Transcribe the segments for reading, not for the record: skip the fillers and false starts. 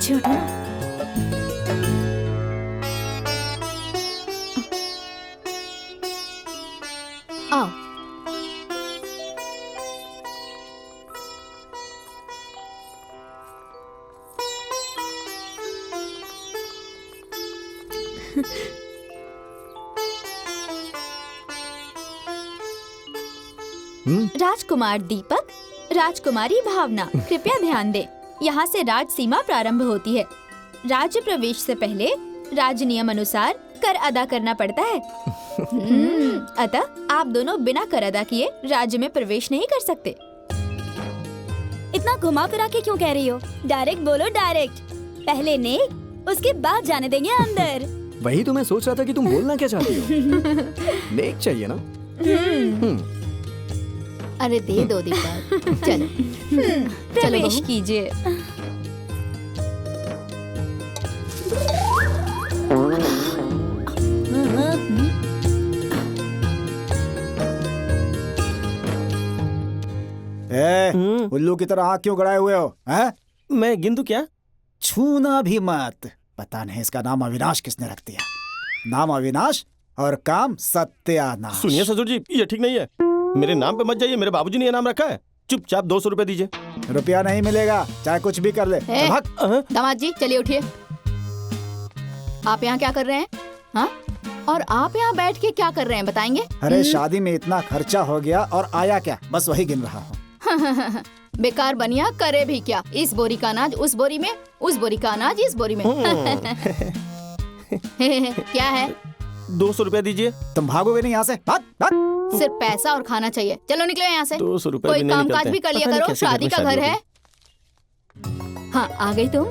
पीछे हटो ना। आओ। राजकुमार दीपक, राजकुमारी भावना, कृपया ध्यान दें। यहाँ से राज सीमा प्रारंभ होती है। राज्य प्रवेश से पहले राज्य नियम अनुसार कर अदा करना पड़ता है। अतः आप दोनों बिना कर अदा किए राज्य में प्रवेश नहीं कर सकते। इतना घुमा फिरा के क्यों कह रही हो? डायरेक्ट बोलो, डायरेक्ट। पहले नेक, उसके बाद जाने देंगे अंदर। वही तो मैं सोच रहा था कि तुम बोलना क्या चाहती हो। नेक चाहिए ना? अरे दे दो दीपक। चलो प्रवेश कीजिए। उल्लू की तरह आँख क्यों गड़ाए हुए हो? हैं? मैं गिंदू क्या? छूना भी मत। पता नहीं इसका नाम अविनाश किसने रख दिया। नाम अविनाश और काम सत्यानाश। सुनिए ससुर जी, ये ठीक नहीं है। मेरे नाम पे मत जाइए, मेरे बाबूजी ने ये नाम रखा है। चुपचाप 200 रुपए दीजिए। रुपया नहीं मिलेगा, चाहे कुछ भी कर ले। भाग। दामाद जी चलिए उठिए। आप यहाँ क्या कर रहे हैं? हाँ? और आप यहाँ बैठ के क्या कर रहे हैं बताएंगे? अरे शादी में इतना खर्चा हो गया और आया क्या, बस वही गिन रहा हूँ। बेकार बनिया, करे भी क्या? इस बोरी का अनाज उस बोरी में, उस बोरी का अनाज इस बोरी में। क्या है? 200 रुपया दीजिए। तुम भागोगे नहीं यहाँ से? भाग भाग। सिर्फ पैसा और खाना चाहिए। चलो निकलो यहाँ से। 200 रुपया कोई भी नहीं काम काज निकलते। भी कर लिया पता नहीं करो, कैसे शादी घर का में घर शादी है। हाँ आ गई तुम?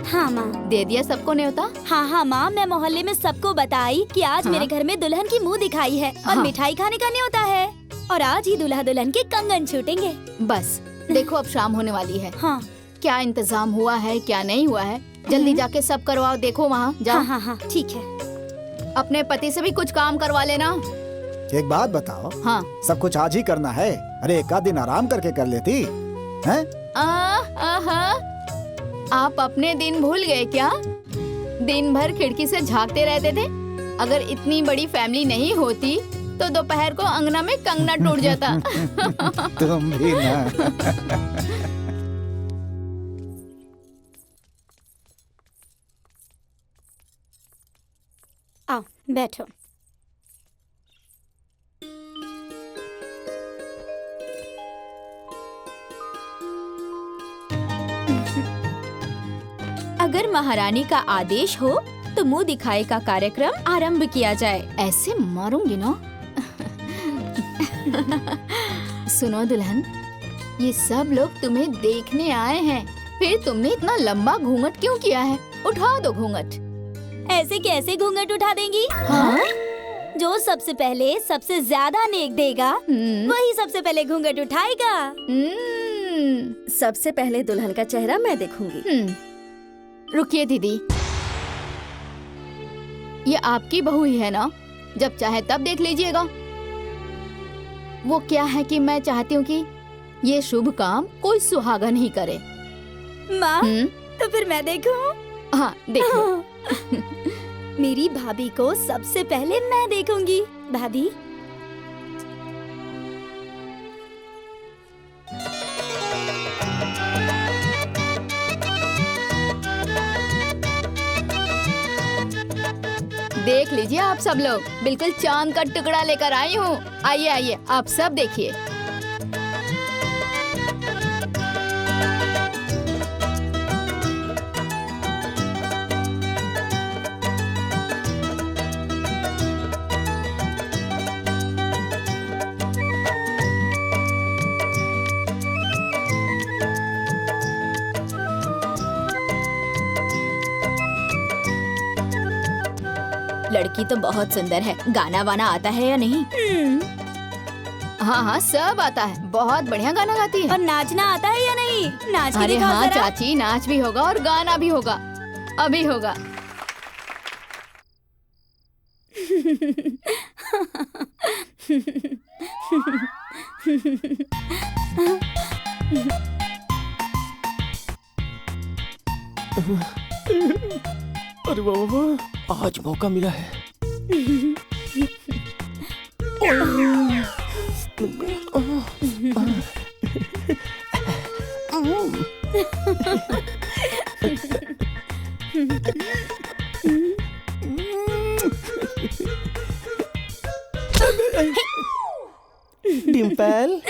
हाँ माँ। दे दिया सबको न्योता? हाँ माँ, मैं मोहल्ले में सबको बताई कि आज हाँ? मेरे घर में दुल्हन की मुंह दिखाई है और हाँ। मिठाई खाने का न्योता है। और आज ही दूल्हा दुल्हन के कंगन छूटेंगे। बस देखो अब शाम होने वाली है। हाँ क्या इंतजाम हुआ है क्या नहीं हुआ है, जल्दी जाके सब करवाओ। देखो वहाँ जाओ। हाँ ठीक है। अपने पति से भी कुछ काम करवा लेना। एक बात बताओ, हाँ। सब कुछ आज ही करना है? अरे एक आध दिन आराम करके कर लेती हैं? आप अपने दिन भूल गए क्या? दिन भर खिड़की से झांकते रहते थे। अगर इतनी बड़ी फैमिली नहीं होती तो दोपहर को अंगना में कंगना टूट जाता। तुम भी ना। आओ बैठो। अगर महारानी का आदेश हो तो मुंह दिखाए का कार्यक्रम आरंभ किया जाए। ऐसे मारूंगी ना। सुनो दुल्हन, ये सब लोग तुम्हें देखने आए हैं, फिर तुमने इतना लंबा घूंघट क्यों किया है? उठा दो घूंघट। ऐसे कैसे घूंघट उठा देंगी? हाँ? जो सबसे पहले सबसे ज्यादा नेक देगा वही सबसे पहले घूंघट उठाएगा। सबसे पहले दुल्हन का चेहरा मैं देखूंगी। रुकिए दीदी, ये आपकी बहू ही है ना? जब चाहे तब देख लीजिएगा। वो क्या है कि मैं चाहती हूँ कि ये शुभ काम कोई सुहागन ही करे। माँ तो फिर मैं देखूं? हाँ देखो। मेरी भाभी को सबसे पहले मैं देखूंगी। भाभी देख लीजिए आप सब लोग, बिल्कुल चांद का टुकड़ा लेकर आई हूँ। आइए आइए आप सब देखिए। लड़की तो बहुत सुंदर है। गाना वाना आता है या नहीं? हाँ हाँ सब आता है, बहुत बढ़िया गाना गाती है। और नाचना आता है या नहीं? नाच के अरे दिखाओ हाँ जरा। चाची, नाच भी होगा और गाना भी होगा। अभी होगा। अरे बाबा, आज मौका मिला है। डिम्पल,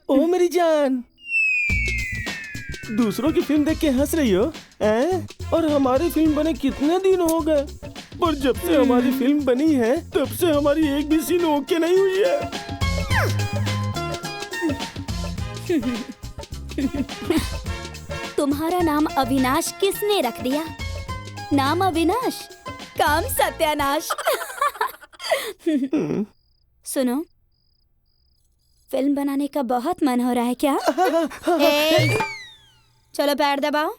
ओ मेरी जान, दूसरों की फिल्म देख के हंस रही हो हैं? और हमारी फिल्म बने कितने दिन हो गए, पर जब से हमारी फिल्म बनी है तब से हमारी एक भी सीन ओके नहीं हुई है। तुम्हारा नाम अविनाश किसने रख दिया? नाम अविनाश, काम सत्यानाश। सुनो, फिल्म बनाने का बहुत मन हो रहा है क्या? चलो पैर दबाओ।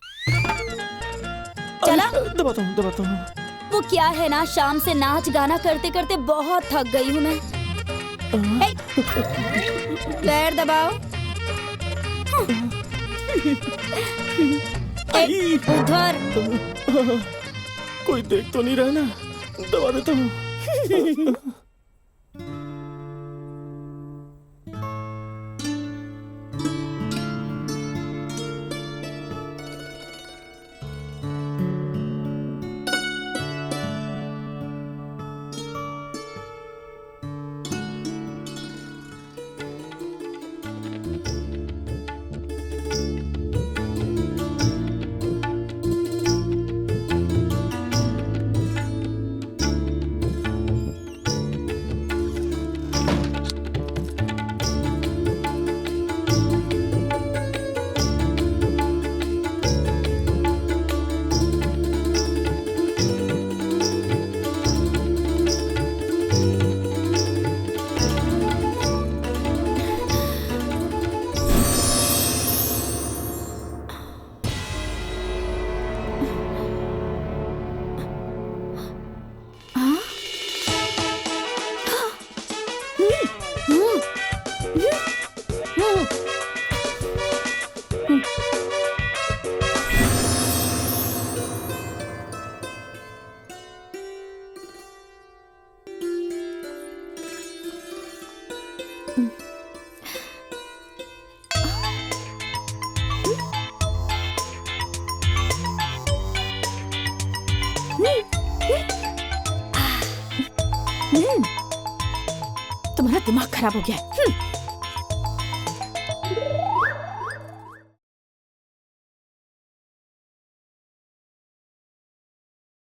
चलो। दबाता हूँ। वो क्या है ना, शाम से नाच गाना करते करते बहुत थक गई हूँ मैं। पैर दबाओ। उधर। कोई देख तो नहीं रहा ना? दबा देता हूँ। तुम्हारा दिमाग खराब हो गया है।